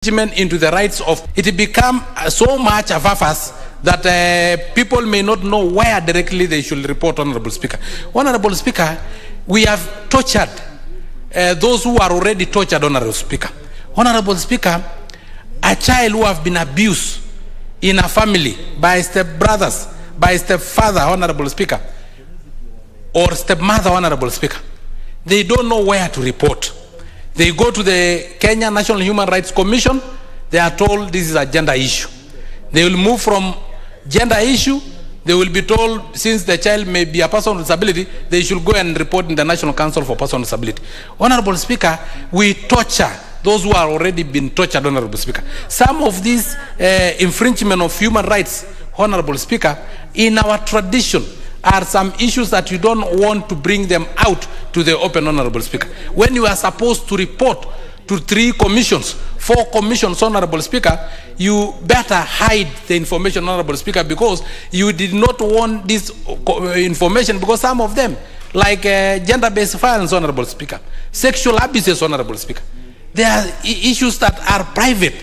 into the rights of it become so much of us that people may not know where directly they should report. Honorable Speaker, we have tortured those who are already tortured. Honorable Speaker, a child who have been abused in a family by step brothers, by step father, Honorable Speaker, or stepmother, Honorable Speaker, they don't know where to report. They go to the Kenya National Human Rights Commission. They are told this is a gender issue. They will move from gender issue. They will be told since the child may be a person with disability, they should go and report in the National Council for Persons with Disability. Honorable Speaker, we torture those who are already been tortured, Honorable Speaker. Some of these infringement of human rights, Honorable Speaker, in our tradition, are some issues that you don't want to bring them out to the open, Honorable Speaker. When you are supposed to report to 3 commissions, 4 commissions, Honorable Speaker, you better hide the information, Honorable Speaker, because you did not want this information, because some of them, like gender-based violence, Honorable Speaker, sexual abuses, Honorable Speaker, there are issues that are private,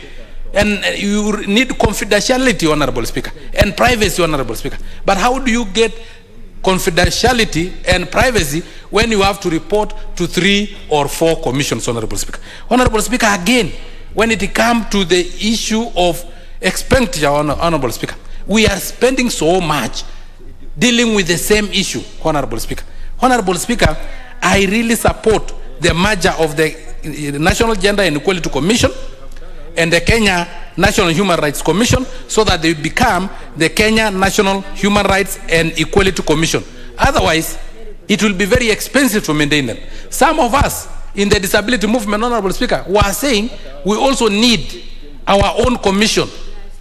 and you need confidentiality, Honorable Speaker, and privacy, Honorable Speaker. But how do you get confidentiality and privacy when you have to report to 3 or 4 commissions, Honorable Speaker? Honorable Speaker, again, when it comes to the issue of expenditure, Honorable Speaker, we are spending so much dealing with the same issue, Honorable Speaker. Honorable Speaker, I really support the merger of the National Gender and Equality Commission and the Kenya National Human Rights Commission, so that they become the Kenya National Human Rights and Equality Commission. Otherwise, it will be very expensive to maintain them. Some of us in the disability movement, Honorable Speaker, were saying we also need our own commission,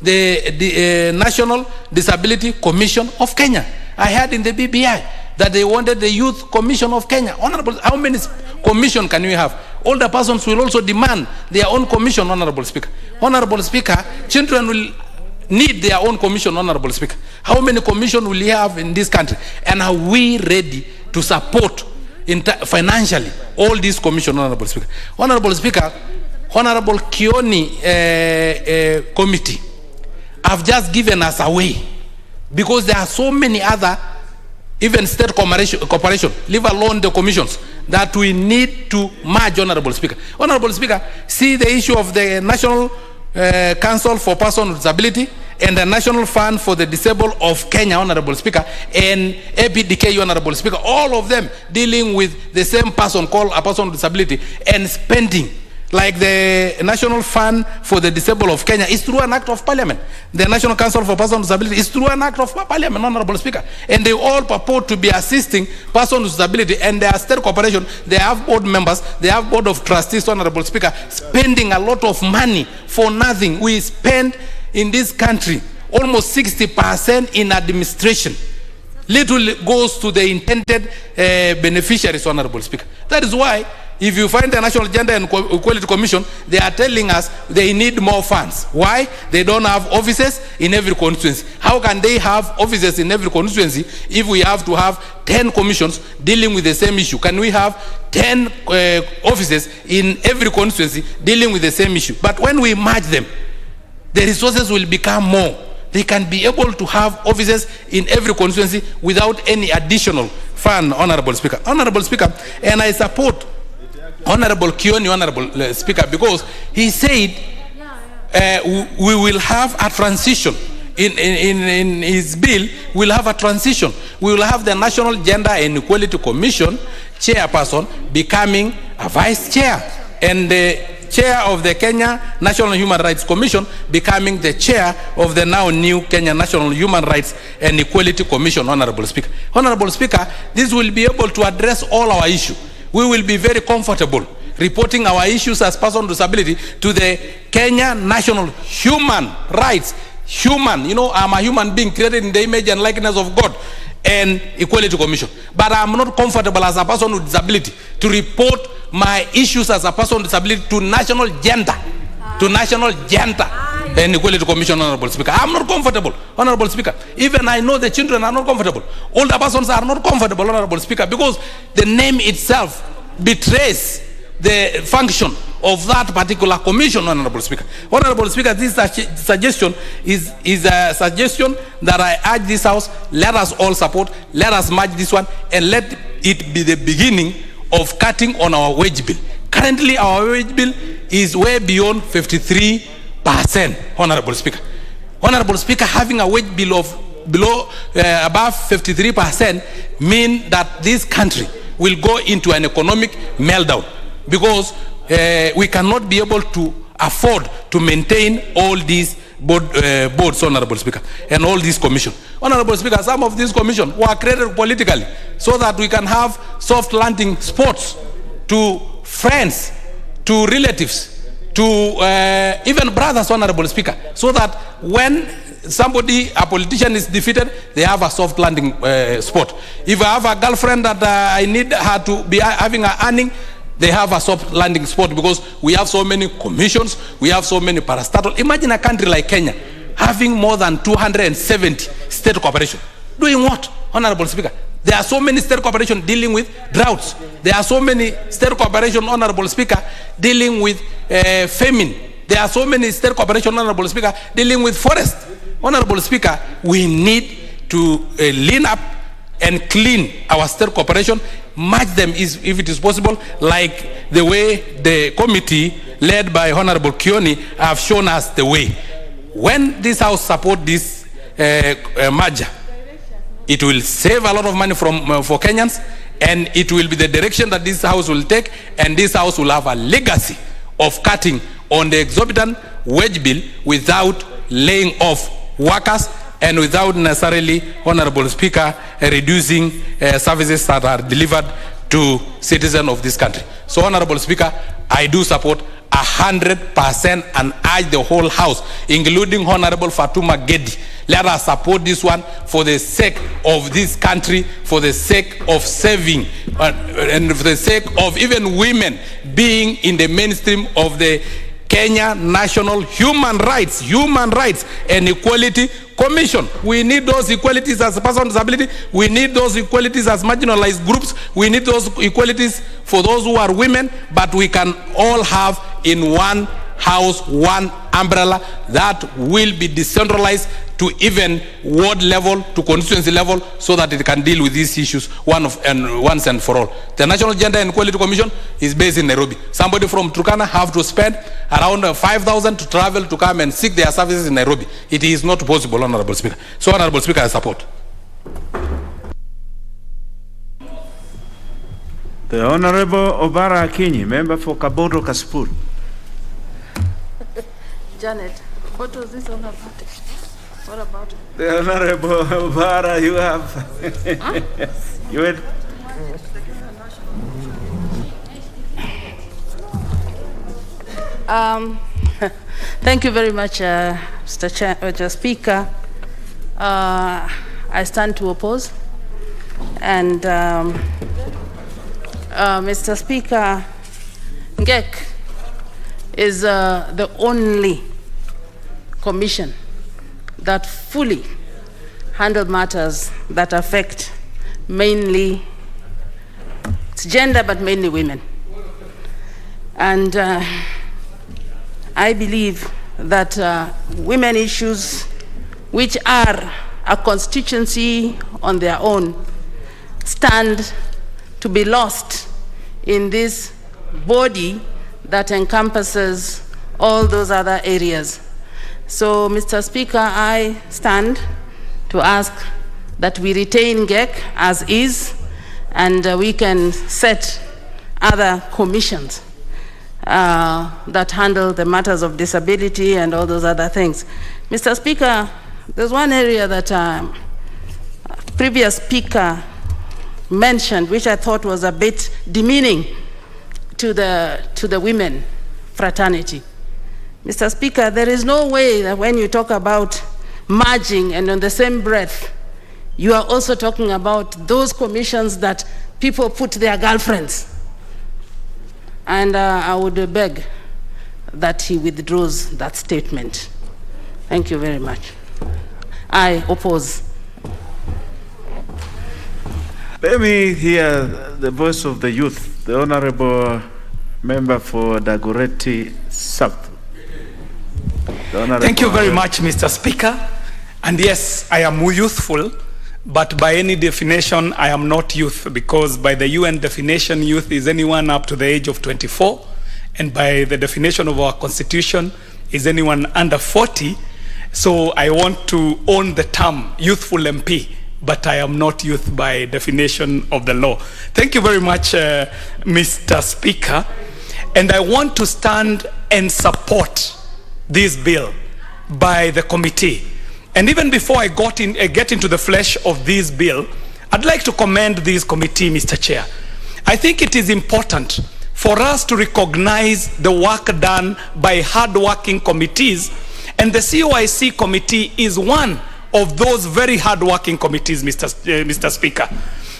the National Disability Commission of Kenya. I heard in the BBI that they wanted the Youth Commission of Kenya. Honorable, how many commission can we have? Older persons will also demand their own commission, Honorable Speaker. Honorable Speaker, children will need their own commission, Honorable Speaker. How many commission will we have in this country? And are we ready to support financially all these commissions, Honorable Speaker? Honorable Speaker, Honorable Kioni committee have just given us away, because there are so many other, even state cooperation, leave alone the commissions, that we need to merge, Honorable Speaker. Honorable Speaker, see the issue of the National Council for Persons with Disability and the National Fund for the Disabled of Kenya, Honorable Speaker, and APDK, Honorable Speaker, all of them dealing with the same person called a person with disability, and spending like the National Fund for the Disabled of Kenya is through an act of parliament. The National Council for Persons with Disability is through an act of parliament, Honorable Speaker. And they all purport to be assisting persons with disability, and their state corporation, they have board members, they have board of trustees, Honorable Speaker, spending a lot of money for nothing. We spend in this country almost 60% in administration. Little goes to the intended beneficiaries, Honorable Speaker. That is why, if you find the National Gender and Equality Commission, they are telling us they need more funds. Why? They don't have offices in every constituency. How can they have offices in every constituency if we have to have 10 commissions dealing with the same issue? Can we have 10 offices in every constituency dealing with the same issue? But when we merge them, the resources will become more. They can be able to have offices in every constituency without any additional fund, Honorable Speaker. Honorable Speaker, and I support Honorable Kioni, Honorable Speaker, because he said we will have a transition. In his bill, we'll have a transition. We will have the National Gender and Equality Commission chairperson becoming a vice chair, and the chair of the Kenya National Human Rights Commission becoming the chair of the now new Kenya National Human Rights and Equality Commission, Honorable Speaker. Honorable Speaker, this will be able to address all our issues. We will be very comfortable reporting our issues as persons with disability to the Kenya National Human Rights. Human, you know, I'm a human being created in the image and likeness of God, and Equality Commission. But I'm not comfortable as a person with disability to report my issues as a person with disability to National Gender, and Equality Commission, Honorable Speaker. I'm not comfortable, Honorable Speaker. Even I know the children are not comfortable. Older persons are not comfortable, Honorable Speaker, because the name itself betrays the function of that particular commission, Honorable Speaker. Honorable Speaker, this suggestion is a suggestion that I urge this House, let us all support, let us merge this one, and let it be the beginning of cutting on our wage bill. Currently, our wage bill is way beyond 53%, Honorable Speaker. Honorable Speaker, having a wage bill of above 53% mean that this country will go into an economic meltdown, because we cannot be able to afford to maintain all these boards, Honorable Speaker, and all these commissions. Honorable Speaker, some of these commissions were created politically so that we can have soft landing spots to friends, to relatives, to even brothers, Honorable Speaker, so that when a politician is defeated, they have a soft landing spot. If I have a girlfriend that I need her to be having an earning, they have a soft landing spot, because we have so many commissions, we have so many parastatals. Imagine a country like Kenya having more than 270 state corporations. Doing what, Honorable Speaker? There are so many state corporations dealing with droughts. There are so many state corporations, Honorable Speaker, dealing with famine. There are so many state corporations, Honorable Speaker, dealing with forest. Honorable Speaker, we need to lean up and clean our state corporation, merge them if it is possible, like the way the committee led by Honorable Kioni have shown us the way. When this House support this merger, it will save a lot of money for Kenyans, and it will be the direction that this House will take, and this House will have a legacy of cutting on the exorbitant wage bill without laying off workers and without necessarily, Honorable Speaker, reducing services that are delivered to citizens of this country. So, Honorable Speaker, I do support 100% and urge the whole House, including Honorable Fatuma Gedi, let us support this one for the sake of this country, for the sake of saving, and for the sake of even women being in the mainstream of the Kenya National Human Rights and Equality Commission. We need those equalities as a person with disability. We need those equalities as marginalized groups. We need those equalities for those who are women, but we can all have in one house, one umbrella that will be decentralized to even ward level, to constituency level, so that it can deal with these issues once and for all. The National Gender and Equality Commission is based in Nairobi. Somebody from Turkana have to spend around 5,000 to travel to come and seek their services in Nairobi. It is not possible, Honorable Speaker. So, Honorable Speaker, I support. The Honorable Obara Akinyi, member for Kabondo Kasipul. Janet, what was this all about? What about it? The Honorable Obara, you have. You had. Thank you very much, Mr. Speaker. I stand to oppose. And Mr. Speaker, NGEK is the only commission that fully handle matters that affect mainly, it's gender, but mainly women. And I believe that women issues, which are a constituency on their own, stand to be lost in this body that encompasses all those other areas. So, Mr. Speaker, I stand to ask that we retain NGEK as is, and we can set other commissions that handle the matters of disability and all those other things. Mr. Speaker, there's one area that previous speaker mentioned, which I thought was a bit demeaning to the women fraternity. Mr. Speaker, there is no way that when you talk about merging and on the same breath, you are also talking about those commissions that people put their girlfriends. And I would beg that he withdraws that statement. Thank you very much. I oppose. Let me hear the voice of the youth, the Honorable Member for Dagoretti South. Thank you very much, Mr. Speaker. And yes, I am youthful, but by any definition, I am not youth, because by the UN definition, youth is anyone up to the age of 24, and by the definition of our Constitution, is anyone under 40. So I want to own the term youthful MP, but I am not youth by definition of the law. Thank you very much, Mr. Speaker. And I want to stand and support this bill by the committee. And even before I get into the flesh of this bill, I'd like to commend this committee, Mr. Chair. I think it is important for us to recognize the work done by hard-working committees, and the COIC committee is one of those very hard-working committees, Mr. Speaker.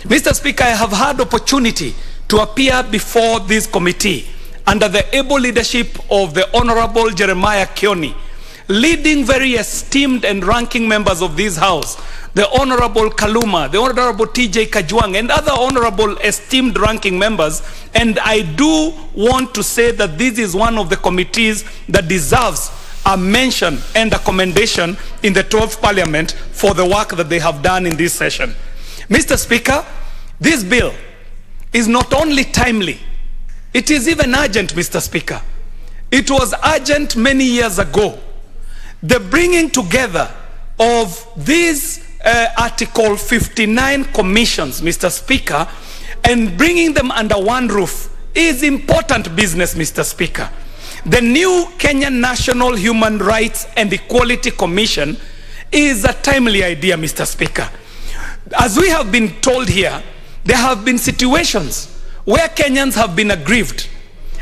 Mr. Speaker, I have had opportunity to appear before this committee under the able leadership of the Honorable Jeremiah Kioni, leading very esteemed and ranking members of this House, the Honorable Kaluma, the Honorable TJ Kajwang, and other honorable esteemed ranking members. And I do want to say that this is one of the committees that deserves a mention and a commendation in the 12th Parliament for the work that they have done in this session. Mr. Speaker, this bill is not only timely, it is even urgent, Mr. Speaker. It was urgent many years ago. The bringing together of these Article 59 commissions, Mr. Speaker, and bringing them under one roof is important business, Mr. Speaker. The new Kenyan National Human Rights and Equality Commission is a timely idea, Mr. Speaker. As we have been told here, there have been situations where Kenyans have been aggrieved,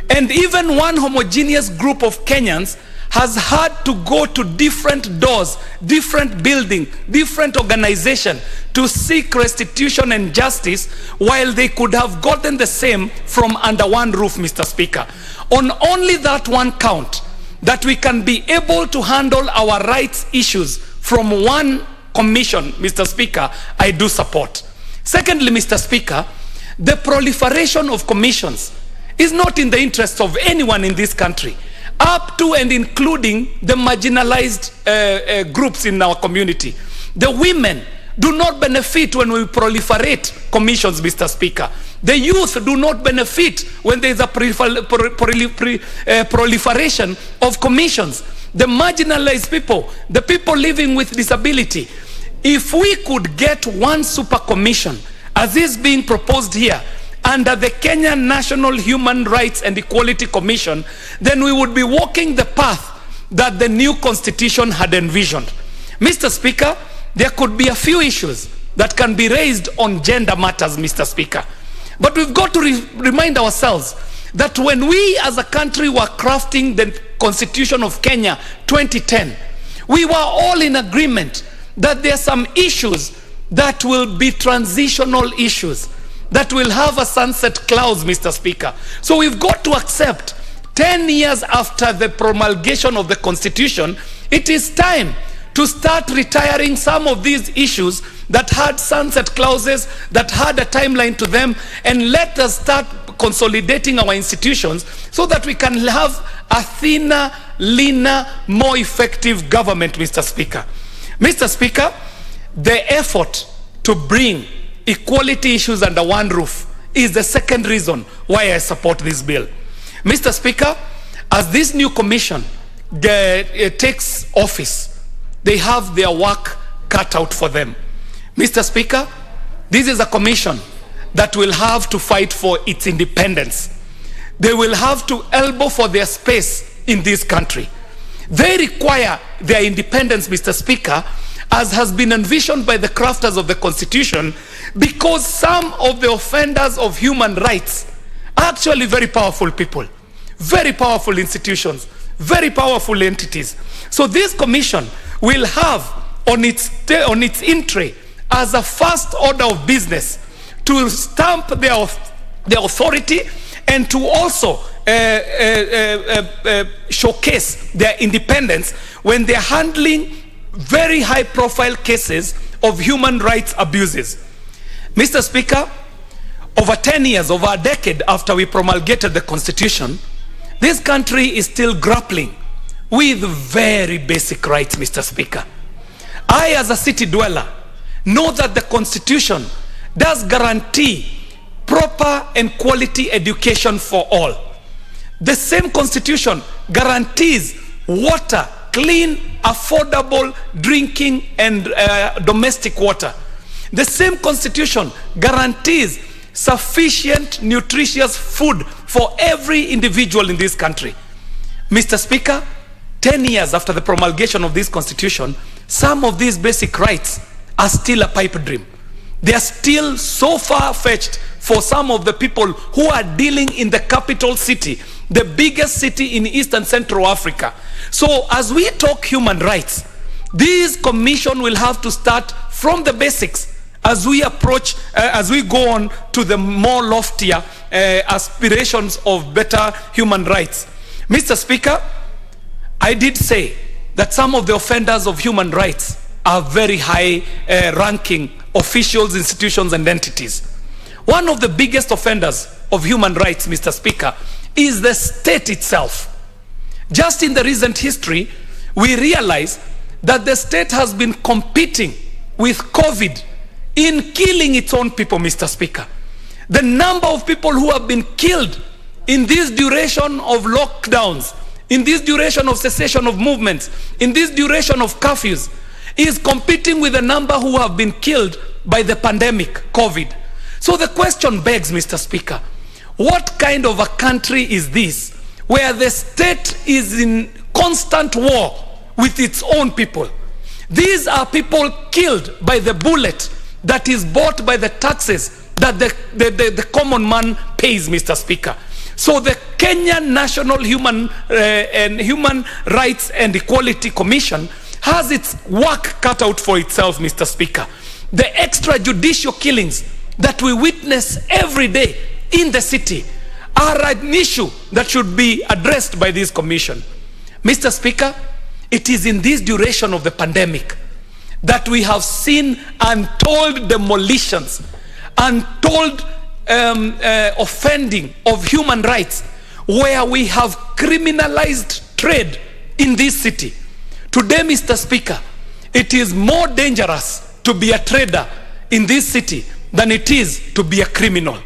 and even one homogeneous group of Kenyans has had to go to different doors, different buildings, different organizations to seek restitution and justice, while they could have gotten the same from under one roof, Mr. Speaker. On only that one count, that we can be able to handle our rights issues from one commission, Mr. Speaker, I do support. Secondly, Mr. Speaker, the proliferation of commissions is not in the interest of anyone in this country, up to and including the marginalized groups in our community. The women do not benefit when we proliferate commissions, Mr. Speaker. The youth do not benefit when there is a proliferation of commissions. The marginalized people, the people living with disability. If we could get one super commission, as is being proposed here, under the Kenyan National Human Rights and Equality Commission, then we would be walking the path that the new constitution had envisioned. Mr. Speaker, there could be a few issues that can be raised on gender matters, Mr. Speaker. But we've got to remind ourselves that when we as a country were crafting the Constitution of Kenya 2010, we were all in agreement that there are some issues that will be transitional issues, that will have a sunset clause, Mr. Speaker. So we've got to accept 10 years after the promulgation of the Constitution, it is time to start retiring some of these issues that had sunset clauses, that had a timeline to them, and let us start consolidating our institutions so that we can have a thinner, leaner, more effective government, Mr. Speaker. Mr. Speaker, the effort to bring equality issues under one roof is the second reason why I support this bill. Mr. Speaker, as this new commission takes office, they have their work cut out for them. Mr. Speaker, this is a commission that will have to fight for its independence. They will have to elbow for their space in this country. They require their independence, Mr. Speaker, as has been envisioned by the crafters of the Constitution, because some of the offenders of human rights are actually very powerful people, very powerful institutions, very powerful entities. So this commission will have on its entry as a first order of business to stamp their authority and to also showcase their independence when they're handling very high profile cases of human rights abuses. Mr. Speaker, over 10 years, over a decade after we promulgated the Constitution, this country is still grappling with very basic rights, Mr. Speaker. I, as a city dweller, know that the Constitution does guarantee proper and quality education for all. The same Constitution guarantees water, clean, affordable drinking and domestic water. The same Constitution guarantees sufficient nutritious food for every individual in this country. Mr. Speaker, 10 years after the promulgation of this Constitution, some of these basic rights are still a pipe dream. They are still so far-fetched for some of the people who are dealing in the capital city, the biggest city in East and Central Africa. So as we talk human rights, this commission will have to start from the basics as we approach, as we go on to the more loftier aspirations of better human rights. Mr. Speaker, I did say that some of the offenders of human rights are very high ranking officials, institutions and entities. One of the biggest offenders of human rights, Mr. Speaker, is the state itself. Just in the recent history, we realize that the state has been competing with COVID in killing its own people, Mr. Speaker. The number of people who have been killed in this duration of lockdowns, in this duration of cessation of movements, in this duration of curfews, is competing with the number who have been killed by the pandemic, COVID. So the question begs, Mr. Speaker, what kind of a country is this where the state is in constant war with its own people? These are people killed by the bullet that is bought by the taxes that the common man pays, Mr. Speaker. So the Kenyan National Human Rights and Equality Commission has its work cut out for itself, Mr. Speaker. The extrajudicial killings that we witness every day in the city are an issue that should be addressed by this commission. Mr. Speaker, it is in this duration of the pandemic that we have seen untold demolitions, untold offending of human rights, where we have criminalized trade in this city. Today, Mr. Speaker, it is more dangerous to be a trader in this city than it is to be a criminal.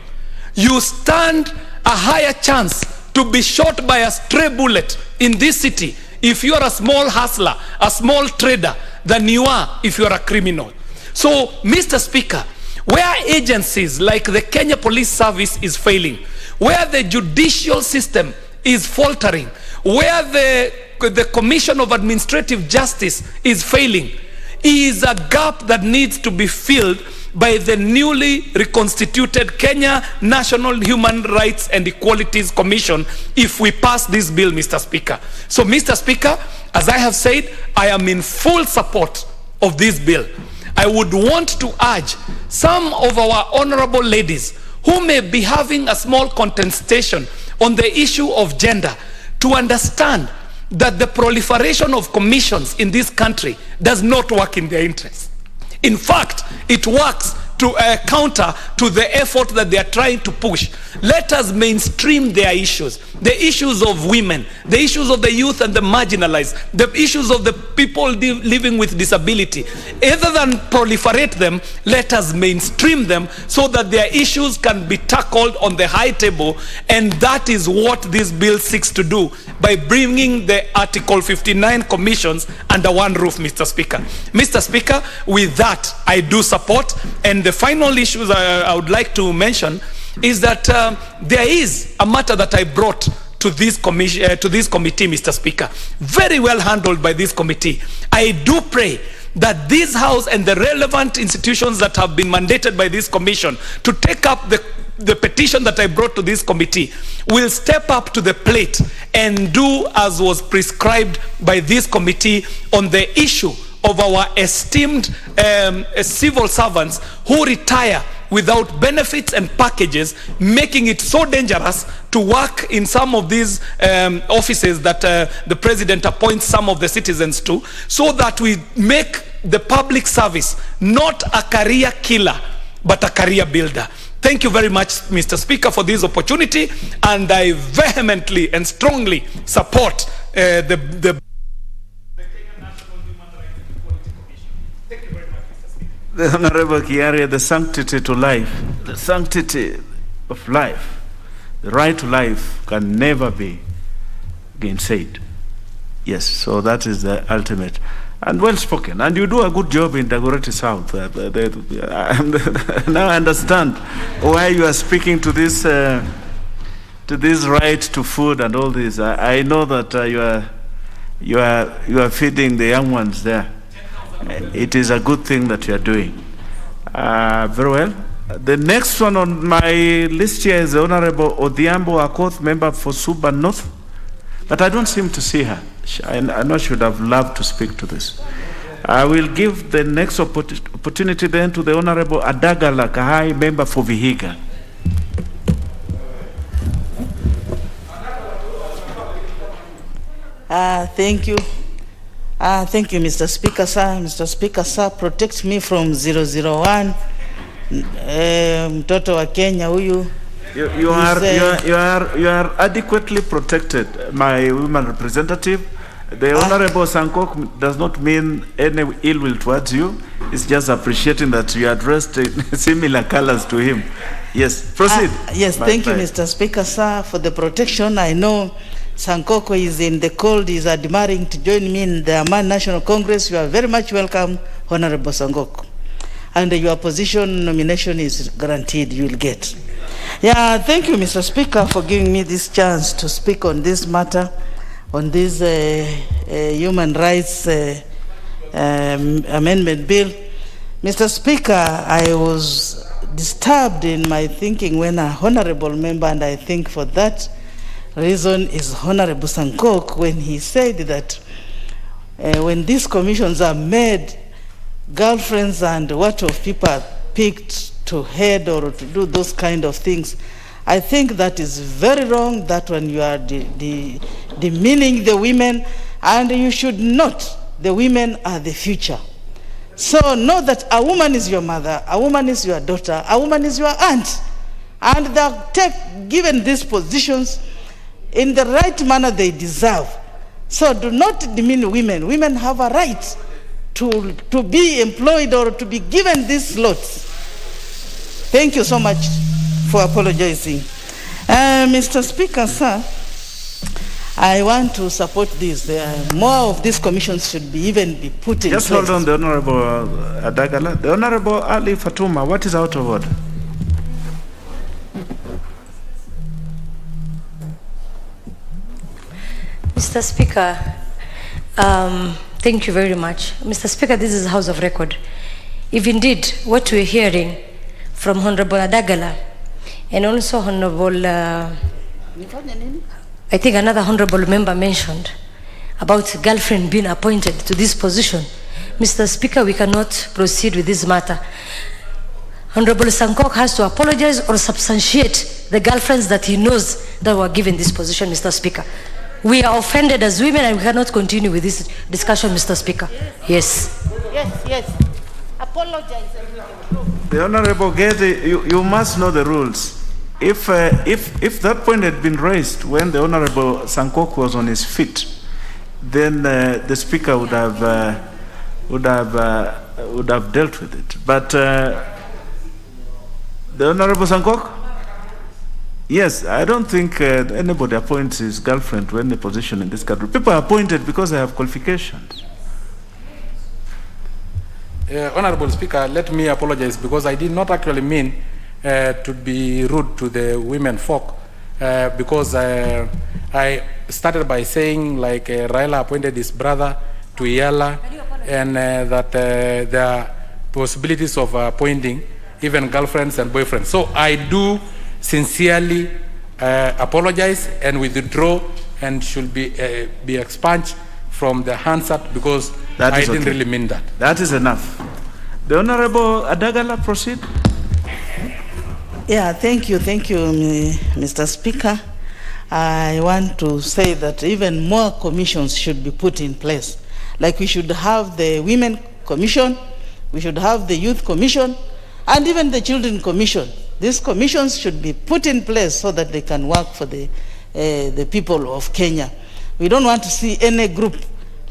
You stand a higher chance to be shot by a stray bullet in this city if you are a small hustler, a small trader, than you are if you are a criminal. So, Mr. Speaker, where agencies like the Kenya Police Service is failing, where the judicial system is faltering, where the Commission of Administrative Justice is failing, is a gap that needs to be filled by the newly reconstituted Kenya National Human Rights and Equalities Commission if we pass this bill, Mr. Speaker. So, Mr. Speaker, as I have said, I am in full support of this bill. I would want to urge some of our honorable ladies who may be having a small contestation on the issue of gender to understand that the proliferation of commissions in this country does not work in their interest. In fact, it works to counter to the effort that they are trying to push. Let us mainstream their issues, the issues of women, the issues of the youth and the marginalized, the issues of the people living with disability. Rather than proliferate them, let us mainstream them so that their issues can be tackled on the high table, and that is what this bill seeks to do by bringing the Article 59 commissions under one roof, Mr. Speaker. Mr. Speaker, with that, I do support. And the final issues I would like to mention is that there is a matter that I brought to this committee, Mr. Speaker, very well handled by this committee. I do pray that this House and the relevant institutions that have been mandated by this commission to take up the petition that I brought to this committee will step up to the plate and do as was prescribed by this committee on the issue of our esteemed civil servants who retire without benefits and packages, making it so dangerous to work in some of these offices that the president appoints some of the citizens to, so that we make the public service not a career killer, but a career builder. Thank you very much, Mr. Speaker, for this opportunity, and I vehemently and strongly support the The Honorable Kiaria, the sanctity to life, the sanctity of life, the right to life can never be gainsaid. Yes, so that is the ultimate. And well spoken. And you do a good job in Dagoretti South. Now I understand why you are speaking to this right to food and all this. I know that you are feeding the young ones there. It is a good thing that you are doing. Very well. The next one on my list here is the Honorable Odhiambo Akoth, member for Suba North. But I don't seem to see her. I know she would have loved to speak to this. I will give the next opportunity then to the Honorable Adagala Kahai, member for Vihiga. Thank you. Thank you, Mr. Speaker, sir. Mr. Speaker, sir, protect me from 001. Mtoto wa Kenya huyu. You are adequately protected, my woman representative. The Honorable Sankok does not mean any ill will towards you. It's just appreciating that you addressed similar colors to him. Yes, proceed. Yes, thank you, Mr. Speaker, sir, for the protection. I know Sankoko is in the cold, is admiring to join me in the Amman National Congress. You are very much welcome, Honorable Sankoko. And your position nomination is guaranteed you will get. Yeah, thank you, Mr. Speaker, for giving me this chance to speak on this matter, on this human rights amendment bill. Mr. Speaker, I was disturbed in my thinking when a honorable member, and I think for that reason is Honorable Sankok, when he said that when these commissions are made, girlfriends and what of people are picked to head or to do those kind of things. I think that is very wrong. That when you are demeaning the women, and you should not. The women are the future. So know that a woman is your mother, a woman is your daughter, a woman is your aunt, and they are given these positions in the right manner they deserve. So do not demean women. Women have a right to be employed or to be given these slots. Thank you so much for apologizing. Mr. Speaker, sir, I want to support this. More of these commissions should be even be put in place. Just hold on, the Honorable Adagala. The Honorable Ali Fatuma, what is out of order? Mr. Speaker, thank you very much. Mr. Speaker, this is House of Record. If indeed what we're hearing from Honorable Adagala and also Honorable, I think another Honorable member mentioned about girlfriend being appointed to this position, Mr. Speaker, we cannot proceed with this matter. Honorable Sankok has to apologize or substantiate the girlfriends that he knows that were given this position, Mr. Speaker. We are offended as women and we cannot continue with this discussion, Mr. Speaker. Yes. Yes. Apologize. The Honorable Getty, you must know the rules. If that point had been raised when the Honorable Sankok was on his feet, then the Speaker would have dealt with it. But the Honorable Sankok? Yes, I don't think anybody appoints his girlfriend to any position in this country. People are appointed because they have qualifications. Honorable Speaker, let me apologize because I did not actually mean to be rude to the women folk because I started by saying like Raila appointed his brother to Yala and that there are possibilities of appointing even girlfriends and boyfriends. So I do sincerely apologize and withdraw and should be expunged from the Hansard because I didn't really mean that. That is enough. The Honorable Adagala, proceed. Yeah, thank you, Mr. Speaker. I want to say that even more commissions should be put in place. Like we should have the Women Commission, we should have the Youth Commission, and even the Children Commission. These commissions should be put in place so that they can work for the people of Kenya. We don't want to see any group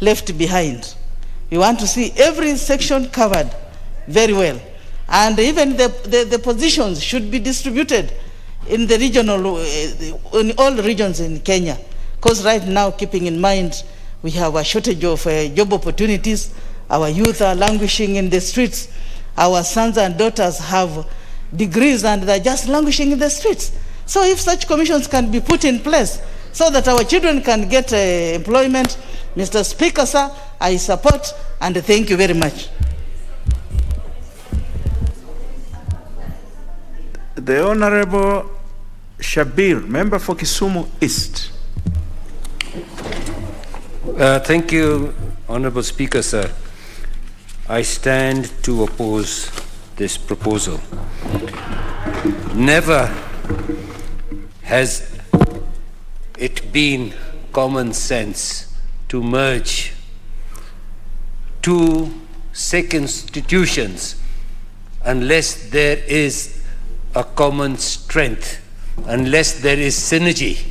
left behind. We want to see every section covered very well. And even the positions should be distributed in the regional, in all regions in Kenya. Because right now, keeping in mind, we have a shortage of job opportunities. Our youth are languishing in the streets. Our sons and daughters have degrees and they're just languishing in the streets. So if such commissions can be put in place so that our children can get employment, Mr. Speaker, sir, I support and thank you very much. The Honorable Shabir, member for Kisumu East. Thank you, Honorable Speaker, sir. I stand to oppose this proposal. Never has it been common sense to merge two sick institutions unless there is a common strength, unless there is synergy.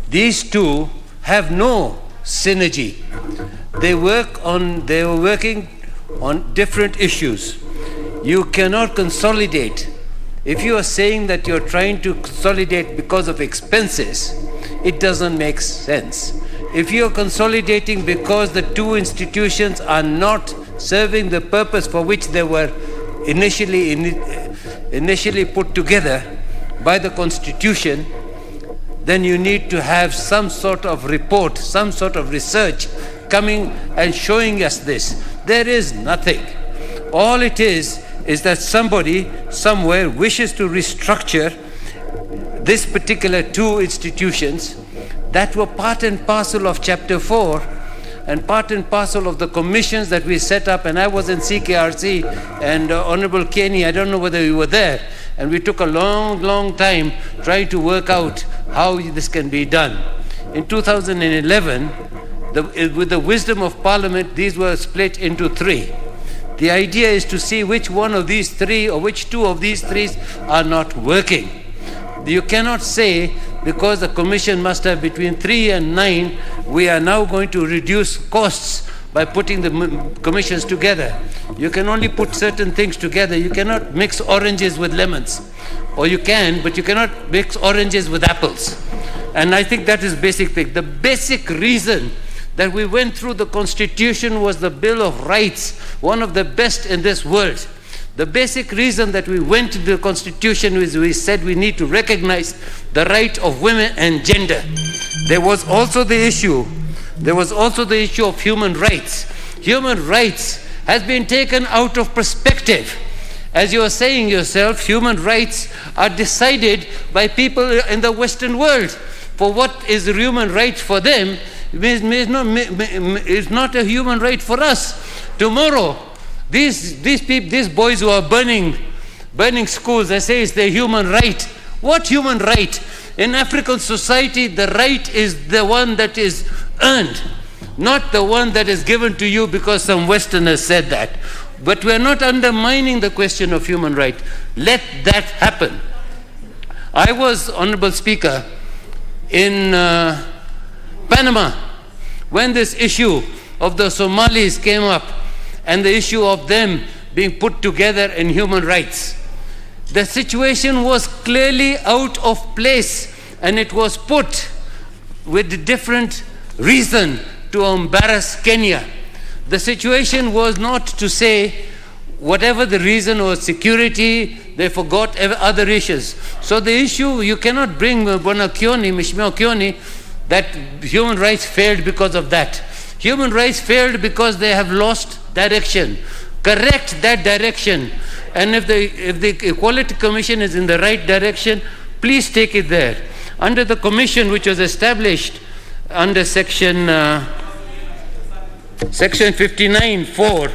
These two have no synergy. They were working on different issues. You cannot consolidate. If you are saying that you're trying to consolidate because of expenses, it doesn't make sense. If you're consolidating because the two institutions are not serving the purpose for which they were initially put together by the Constitution, then you need to have some sort of report, some sort of research coming and showing us this. There is nothing. All it is that somebody somewhere wishes to restructure this particular two institutions that were part and parcel of Chapter 4 and part and parcel of the commissions that we set up. And I was in CKRC, and Honorable Kenny, I don't know whether you were there, and we took a long time trying to work out how this can be done. In 2011, with the wisdom of Parliament, these were split into three. The idea is to see which one of these three or which two of these three are not working. You cannot say because the commission must have between 3 and 9, we are now going to reduce costs by putting the commissions together. You can only put certain things together. You cannot mix oranges with lemons. Or you can, but you cannot mix oranges with apples. And I think that is basic thing. The basic reason that we went through the Constitution was the Bill of Rights, one of the best in this world. The basic reason that we went to the Constitution was we said we need to recognize the right of women and gender. There was also the issue of human rights. Human rights has been taken out of perspective. As you are saying yourself, human rights are decided by people in the Western world. For what is a human right for them is not a human right for us. Tomorrow, these boys who are burning schools, they say it's their human right. What human right? In African society, the right is the one that is earned, not the one that is given to you because some Westerners said that. But we're not undermining the question of human right. Let that happen. I was, Honorable Speaker, in Panama when this issue of the Somalis came up and the issue of them being put together in human rights. The situation was clearly out of place, and it was put with different reason to embarrass Kenya. The situation was not to say whatever the reason was security, they forgot other issues. So the issue, you cannot bring Mheshimiwa Kioni, that human rights failed because of that. Human rights failed because they have lost direction. Correct that direction. And if the Equality Commission is in the right direction, please take it there. Under the commission which was established under section 59(4)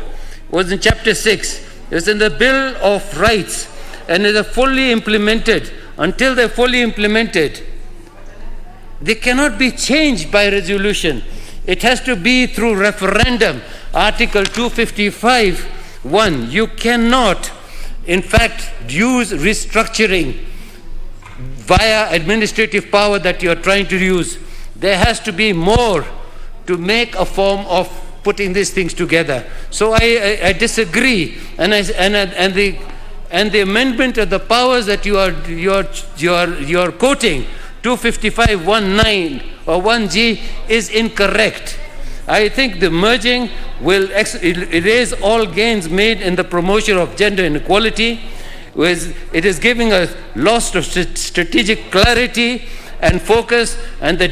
was in chapter 6. It was in the Bill of Rights, and it is fully implemented. Until they're fully implemented, they cannot be changed by resolution. It has to be through referendum. Article 255(1). You cannot in fact use restructuring via administrative power that you are trying to use. There has to be more to make a form of putting these things together. So I disagree, and the amendment of the powers that you are quoting, 255.19 or 1G, is incorrect. I think the merging will erase all gains made in the promotion of gender inequality. It is giving a loss of strategic clarity and focus, and the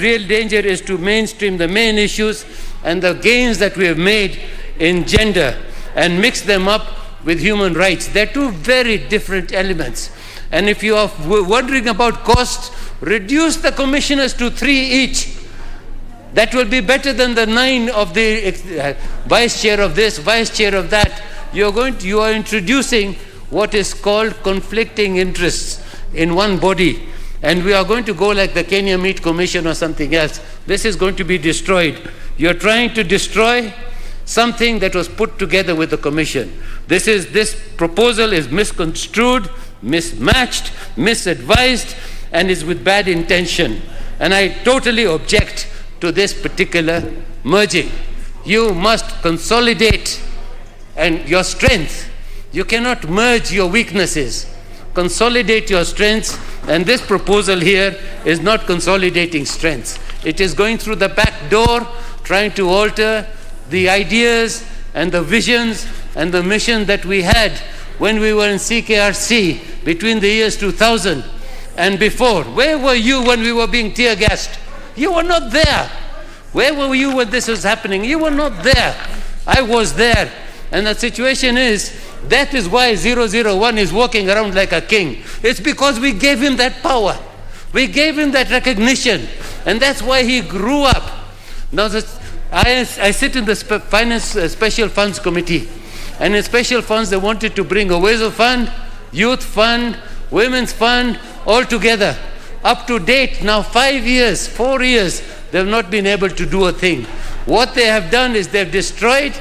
real danger is to mainstream the main issues and the gains that we have made in gender and mix them up with human rights. They're two very different elements. And if you are wondering about costs, reduce the commissioners to 3 each. That will be better than the 9 of the vice chair of this, vice chair of that. You are introducing what is called conflicting interests in one body. And we are going to go like the Kenya Meat Commission or something else. This is going to be destroyed. You're trying to destroy something that was put together with the commission. This proposal is misconstrued, mismatched, misadvised, and is with bad intention. And I totally object to this particular merging. You must consolidate and your strength. You cannot merge your weaknesses. Consolidate your strengths, and this proposal here is not consolidating strengths. It is going through the back door, trying to alter the ideas and the visions and the mission that we had when we were in CKRC between the years 2000 and before. Where were you when we were being tear gassed? You were not there. Where were you when this was happening? You were not there. I was there. And the situation is, that is why 001 is walking around like a king. It's because we gave him that power. We gave him that recognition. And that's why he grew up. Now, I sit in the Finance Special Funds Committee. And in Special Funds, they wanted to bring a Wezo Fund, Youth Fund, Women's Fund, all together. Up to date, now 4 years, they have not been able to do a thing. What they have done is they've destroyed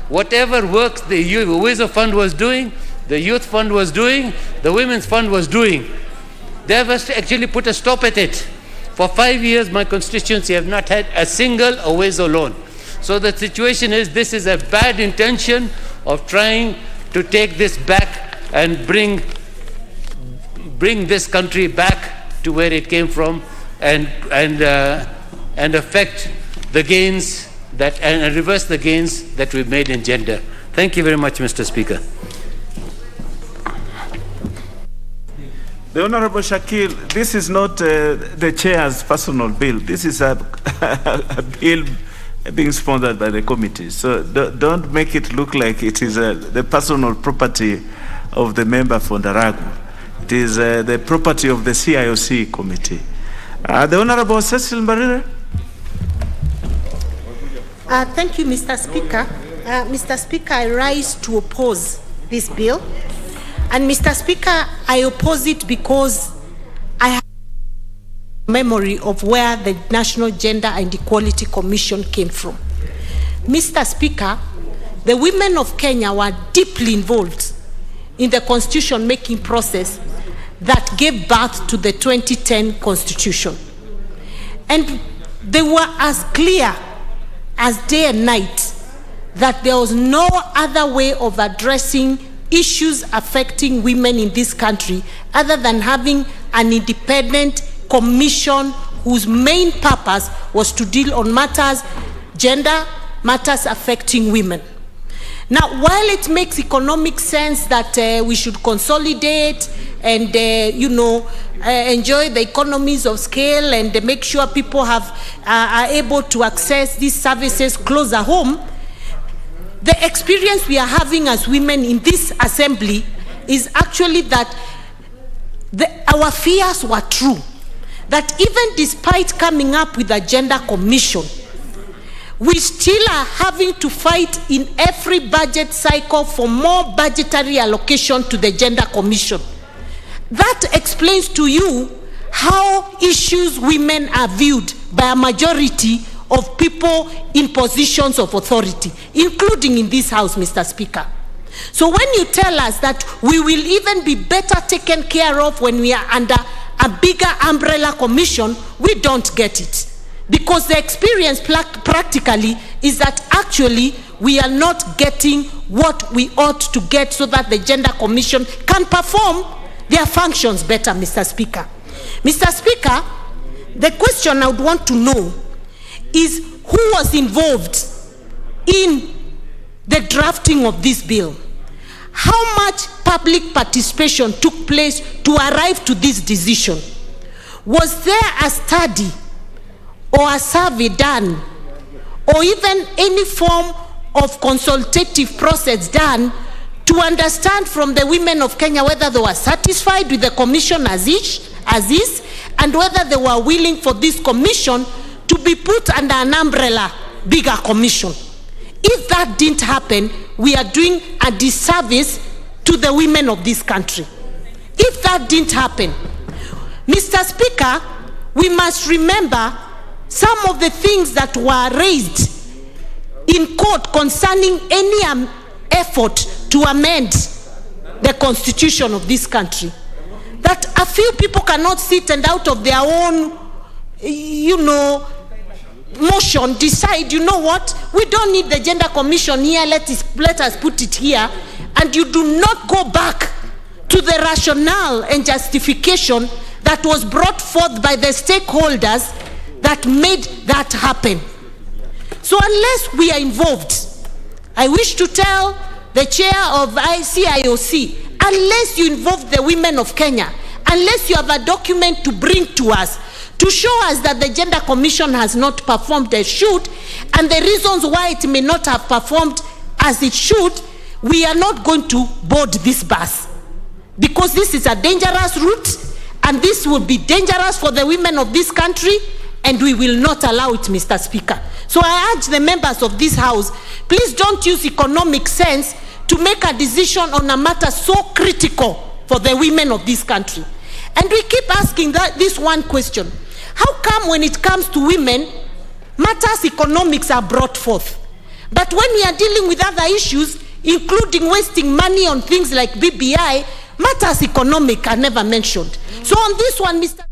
whatever works the Wezo Fund was doing, the Youth Fund was doing, the Women's Fund was doing. They have actually put a stop at it. For 5 years, my constituency have not had a single Wezo loan. So the situation is, this is a bad intention of trying to take this back and bring this country back to where it came from and affect the gains and reverse the gains that we've made in gender. Thank you very much, Mr. Speaker. The Honorable Shakil, this is not the chair's personal bill. This is a bill being sponsored by the committee. So don't make it look like it is the personal property of the member for Ndaragu. It is the property of the CIOC committee. The Honorable Cecil Mbarire. Thank you, Mr. Speaker. Mr. Speaker, I rise to oppose this bill. And Mr. Speaker, I oppose it because I have memory of where the National Gender and Equality Commission came from. Mr. Speaker, the women of Kenya were deeply involved in the constitution-making process that gave birth to the 2010 Constitution. And they were as clear as day and night that there was no other way of addressing issues affecting women in this country other than having an independent commission whose main purpose was to deal on gender matters affecting women. Now, while it makes economic sense that we should consolidate and, enjoy the economies of scale and make sure people are able to access these services closer home, the experience we are having as women in this assembly is actually that our fears were true. That even despite coming up with a gender commission, we still are having to fight in every budget cycle for more budgetary allocation to the gender commission. That explains to you how issues women are viewed by a majority of people in positions of authority, including in this House, Mr. Speaker. So when you tell us that we will even be better taken care of when we are under a bigger umbrella commission, we don't get it. Because the experience practically is that actually we are not getting what we ought to get so that the Gender Commission can perform their functions better, Mr. Speaker. Mr. Speaker, the question I would want to know is who was involved in the drafting of this bill? How much public participation took place to arrive to this decision? Was there a study or a survey done, or even any form of consultative process done to understand from the women of Kenya whether they were satisfied with the commission as is, and whether they were willing for this commission to be put under an umbrella bigger commission? If that didn't happen, we are doing a disservice to the women of this country. If that didn't happen, Mr. Speaker, we must remember some of the things that were raised in court concerning any effort to amend the constitution of this country. That a few people cannot sit and out of their own, motion decide, you know what, we don't need the Gender Commission here, let us put it here, and you do not go back to the rationale and justification that was brought forth by the stakeholders that made that happen. So unless we are involved, I wish to tell the chair of ICIOC, unless you involve the women of Kenya, unless you have a document to bring to us, to show us that the Gender Commission has not performed as should, and the reasons why it may not have performed as it should, we are not going to board this bus. Because this is a dangerous route, and this will be dangerous for the women of this country, and we will not allow it, Mr. Speaker. So I urge the members of this House, please don't use economic sense to make a decision on a matter so critical for the women of this country. And we keep asking this one question. How come when it comes to women, matters economics are brought forth? But when we are dealing with other issues, including wasting money on things like BBI, matters economic are never mentioned. So on this one, Mr.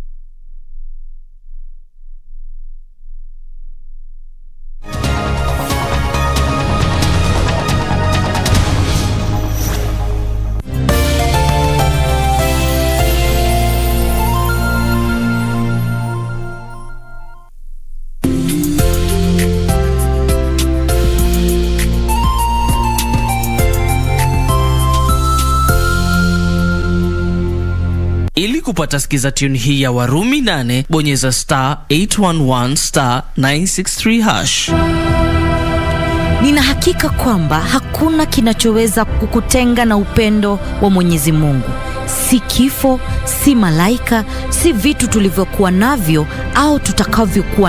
Ili kupata skiza tune hii ya Warumi 8, bonyeza *811 *963#. Nina hakika kwamba hakuna kinachoweza kukutenga na upendo wa Mwenyezi Mungu. Si kifo, si malaika, si vitu tulivyokuwa navyo au tutakavyokuwa